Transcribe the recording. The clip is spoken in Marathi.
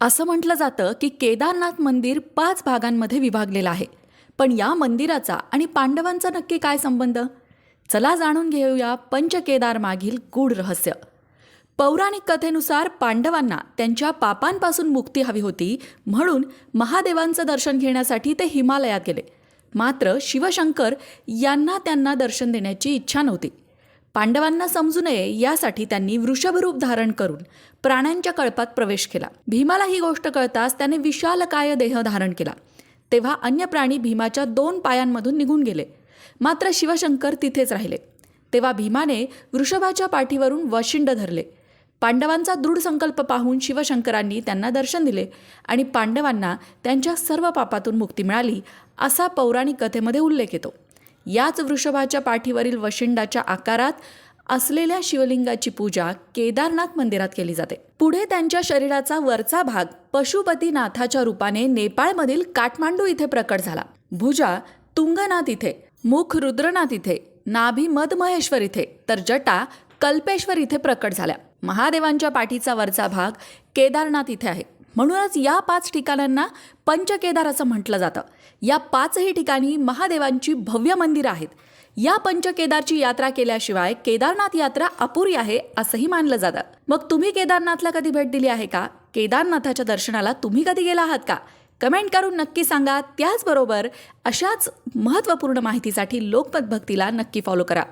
असं म्हटलं जातं की केदारनाथ मंदिर 5 भागांमध्ये विभागलेलं आहे. पण या मंदिराचा आणि पांडवांचा नक्की काय संबंध? चला जाणून घेऊया पंचकेदार मागील गूढ रहस्य. पौराणिक कथेनुसार पांडवांना त्यांच्या पापांपासून मुक्ती हवी होती, म्हणून महादेवांचं दर्शन घेण्यासाठी ते हिमालयात गेले. मात्र शिवशंकर यांना त्यांना दर्शन देण्याची इच्छा नव्हती. पांडवांना समजू नये यासाठी त्यांनी वृषभरूप धारण करून प्राण्यांच्या कळपात प्रवेश केला. भीमाला ही गोष्ट कळताच त्याने विशालकाय देह धारण केला. तेव्हा अन्य प्राणी भीमाच्या 2 पायांमधून निघून गेले. मात्र शिवशंकर तिथेच राहिले. तेव्हा भीमाने वृषभाच्या पाठीवरून वशिंड धरले. पांडवांचा दृढ संकल्प पाहून शिवशंकरांनी त्यांना दर्शन दिले आणि पांडवांना त्यांच्या सर्व पापातून मुक्ती मिळाली, असा पौराणिक कथेमध्ये उल्लेख येतो. याच वृषभाच्या पाठीवरील वशिंडाच्या आकारात असलेल्या शिवलिंगाची पूजा केदारनाथ मंदिरात केली जाते. पुढे त्यांच्या शरीराचा वरचा भाग पशुपतीनाथाच्या रूपाने नेपाळमधील काठमांडू इथे प्रकट झाला. भुजा तुंगनाथ इथे, मुख रुद्रनाथ इथे, नाभी मधमहेश्वर इथे, तर जटा कल्पेश्वर इथे प्रकट झाल्या. महादेवांच्या पाठीचा वरचा भाग केदारनाथ इथे आहे. म्हणूनच या 5 ठिकाणांना पंचकेदार असं म्हटलं जातं. या 5ही ठिकाणी महादेवांची भव्य मंदिरं आहेत. या पंचकेदारची यात्रा केल्याशिवाय केदारनाथ यात्रा अपुरी आहे असंही मानलं जातं. मग तुम्ही केदारनाथला कधी भेट दिली आहे का? केदारनाथाच्या दर्शनाला तुम्ही कधी गेला आहात का? कमेंट करून नक्की सांगा. त्याचबरोबर अशाच महत्त्वपूर्ण माहितीसाठी लोकमत भक्तीला नक्की फॉलो करा.